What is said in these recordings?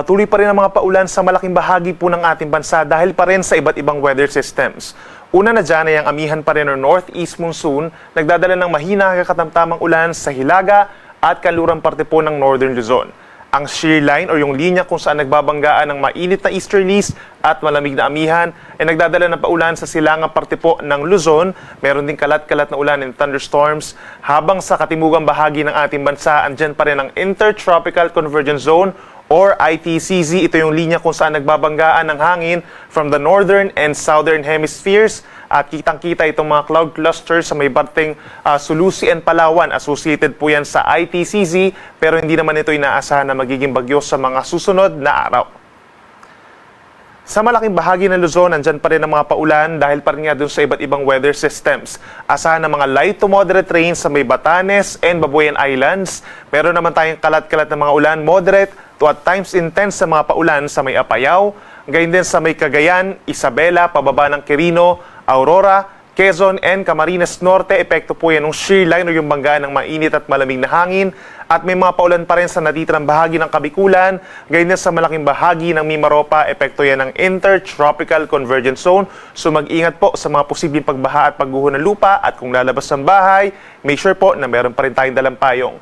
Patuloy pa rin ang mga paulan sa malaking bahagi po ng ating bansa dahil pa rin sa iba't ibang weather systems. Una na dyan ay ang amihan pa rin ng northeast monsoon, nagdadala ng mahina hanggang katamtamang ulan sa Hilaga at kanlurang parte po ng northern Luzon. Ang shear line o yung linya kung saan nagbabanggaan ng mainit na easterlies at malamig na amihan ay nagdadala ng paulan sa silangang parte po ng Luzon. Meron din kalat-kalat na ulan and thunderstorms. Habang sa katimugang bahagi ng ating bansa, andyan pa rin ang Intertropical Convergence Zone or ITCZ. Ito yung linya kung saan nagbabanggaan ng hangin from the northern and southern hemispheres. At kitang-kita itong mga cloud clusters sa may parteng Sulusi and Palawan. Associated po yan sa ITCZ, pero hindi naman ito inaasahan na magiging bagyo sa mga susunod na araw. Sa malaking bahagi ng Luzon, andyan pa rin ang mga paulan dahil pa rin nga dun sa iba't ibang weather systems. Asahan ng mga light to moderate rain sa may Batanes and Babuyan Islands. Meron naman tayong kalat-kalat na mga ulan, moderate to at times intense sa mga paulan sa may Apayao. Gayon din sa may Cagayan, Isabela, pababa ng Quirino, Aurora, Quezon and Camarines Norte. Epekto po yan ng shear line o yung banggaan ng mainit at malamig na hangin. At may mga paulan pa rin sa natitirang bahagi ng Kabikulan. Gayon din sa malaking bahagi ng Mimaropa. Epekto yan ng Intertropical Convergence Zone. So mag-ingat po sa mga posibleng pagbaha at pagguho ng lupa. At kung lalabas ng bahay, make sure po na meron pa rin tayong dalang payong.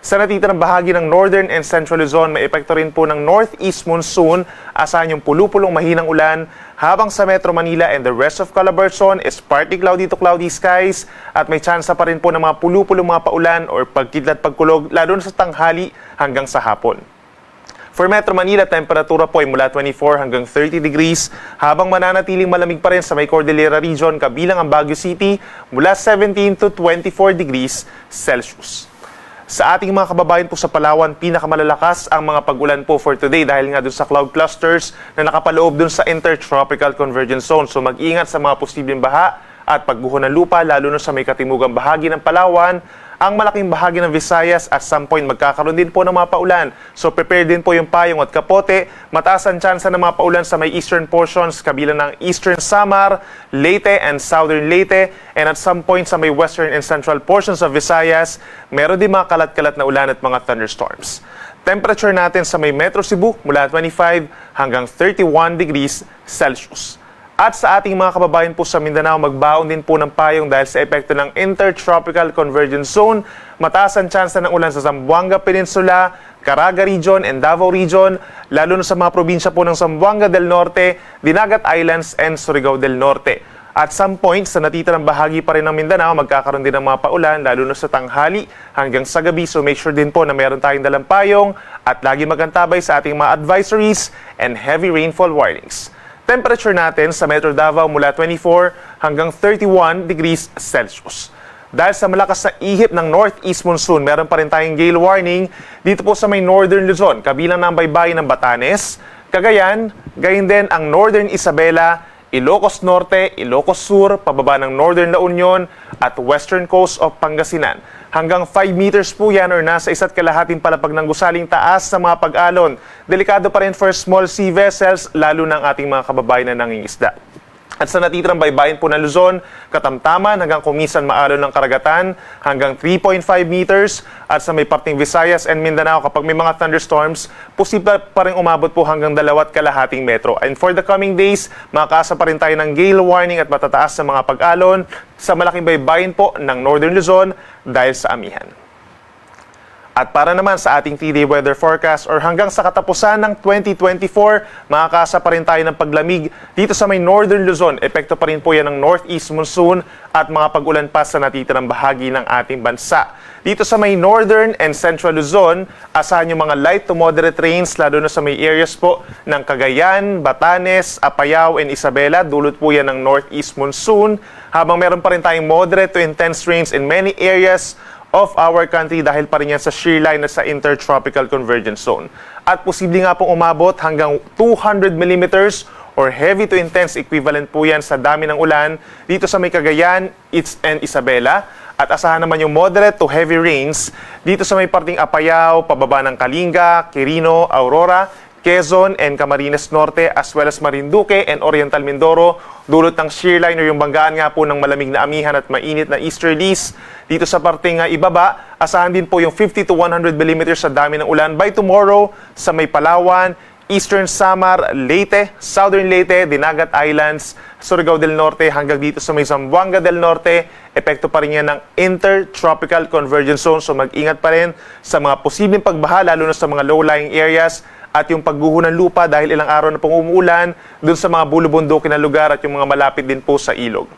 Sa natitirang bahagi ng Northern and Central Luzon, may epekto rin po ng Northeast Monsoon. Asahan yung pulupulong mahinang ulan, habang sa Metro Manila and the rest of Calabarzon is partly cloudy to cloudy skies at may tsansa pa rin po ng mga pulupulong mga paulan or pagkidlat pagkulog lalo na sa tanghali hanggang sa hapon. For Metro Manila, temperatura po ay mula 24 hanggang 30 degrees, habang mananatiling malamig pa rin sa may Cordillera region kabilang ang Baguio City mula 17 to 24 degrees Celsius. Sa ating mga kababayan po sa Palawan, pinakamalalakas ang mga pag-ulan po for today dahil nga dun sa cloud clusters na nakapaloob dun sa Intertropical Convergence Zone. So mag-ingat sa mga posibleng baha at pagguho ng lupa lalo na sa may katimugang bahagi ng Palawan. Ang malaking bahagi ng Visayas at some point magkakaroon din po ng mga paulan. So prepare din po yung payong at kapote. Mataas ang tsansa ng mga paulan sa may eastern portions, kabilang ng Eastern Samar, Leyte and Southern Leyte. And at some point sa may western and central portions of Visayas, meron din mga kalat-kalat na ulan at mga thunderstorms. Temperature natin sa may Metro Cebu mula 25 hanggang 31 degrees Celsius. At sa ating mga kababayan po sa Mindanao, magbaon din po ng payong dahil sa epekto ng Intertropical Convergence Zone. Mataas ang tsansa ng ulan sa Zamboanga Peninsula, Caraga Region and Davao Region, lalo na sa mga probinsya po ng Zamboanga del Norte, Dinagat Islands and Surigao del Norte. At some point, sa natitirang bahagi pa rin ng Mindanao, magkakaroon din ng mga paulan, lalo na sa tanghali hanggang sa gabi. So make sure din po na meron tayong dalang payong at lagi magantabay sa ating mga advisories and heavy rainfall warnings. Temperature natin sa Metro Davao mula 24 hanggang 31 degrees Celsius. Dahil sa malakas na ihip ng Northeast Monsoon, meron pa rin tayong gale warning dito po sa may Northern Luzon, kabilang ng baybayin ng Batanes, Cagayan, gayon din ang Northern Isabela, Ilocos Norte, Ilocos Sur, pababa ng Northern La Union at Western Coast of Pangasinan. Hanggang 5 meters po yan or nasa 1.5 palapag ng gusaling taas sa mga pag-alon. Delikado pa rin for small sea vessels, lalo ng ating mga kababayan na nangingisda. At sa natitirang baybayin po ng Luzon, katamtaman hanggang kumisan maalon ng karagatan hanggang 3.5 meters. At sa may parting Visayas and Mindanao, kapag may mga thunderstorms, posible pa rin umabot po hanggang 2.5 metro. And for the coming days, makakaasa pa rin tayo ng gale warning at matataas sa mga pag-alon sa malaking baybayin po ng Northern Luzon dahil sa amihan. At para naman sa ating 3-day weather forecast or hanggang sa katapusan ng 2024, makakasa pa rin tayo ng paglamig dito sa may Northern Luzon. Epekto pa rin po yan ng Northeast Monsoon at mga pag-ulan pa sa natitirang bahagi ng ating bansa. Dito sa may Northern and Central Luzon, asahan yung mga light to moderate rains lalo na sa may areas po ng Cagayan, Batanes, Apayao and Isabela. Dulot po yan ng Northeast Monsoon. Habang meron pa rin tayong moderate to intense rains in many areas of our country dahil pa rin yan sa shear line na sa Intertropical Convergence Zone. At posible nga pong umabot hanggang 200 millimeters or heavy to intense equivalent po yan sa dami ng ulan dito sa may Cagayan, and Isabela. At asahan naman yung moderate to heavy rains dito sa may parting Apayao, pababa ng Kalinga, Quirino, Aurora, Quezon and Camarines Norte as well as Marinduque and Oriental Mindoro. Dulot ng shear line o yung banggaan nga po ng malamig na amihan at mainit na easterlies. Dito sa parting ibaba, asahan din po yung 50 to 100 millimeters sa dami ng ulan by tomorrow sa may Palawan, Eastern Samar, Leyte, Southern Leyte, Dinagat Islands, Surigao del Norte hanggang dito sa may Zamboanga del Norte. Epekto pa rin yan ng Intertropical Convergence Zone. So mag-ingat pa rin sa mga posibleng pagbaha lalo na sa mga low-lying areas at yung pagguho ng lupa dahil ilang araw na pong umuulan dun sa mga bulubundukin na lugar at yung mga malapit din po sa ilog.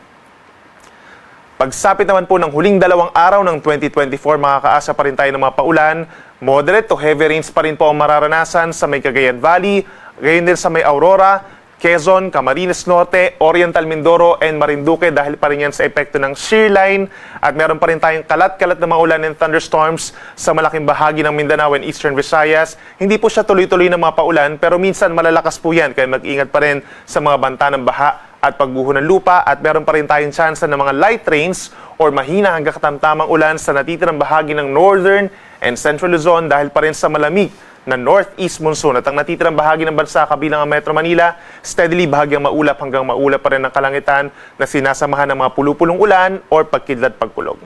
Pagsapit naman po ng huling 2 araw ng 2024, makakaasa pa rin tayo ng mga paulan. Moderate to heavy rains pa rin po ang mararanasan sa may Cagayan Valley, gayon din sa may Aurora, Quezon, Camarines Norte, Oriental Mindoro, and Marinduque dahil pa rin yan sa epekto ng shear line. At meron pa rin tayong kalat-kalat na mga ulan and thunderstorms sa malaking bahagi ng Mindanao and Eastern Visayas. Hindi po siya tuloy-tuloy na mga paulan pero minsan malalakas po yan kaya mag-ingat pa rin sa mga banta ng baha at pagguho ng lupa at meron pa rin tayong chance ng mga light rains or mahina hanggang katamtamang ulan sa natitirang bahagi ng Northern and Central Luzon dahil pa rin sa malamig na northeast monsoon at ang natitirang bahagi ng bansa kabilang ang Metro Manila, steadily bahagyang maulap hanggang maulap pa rin ang kalangitan na sinasamahan ng mga pulupulong ulan or pagkidlat pagkulog.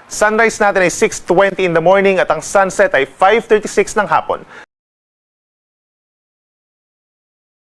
Sunrise natin ay 6:20 in the morning at ang sunset ay 5:36 ng hapon.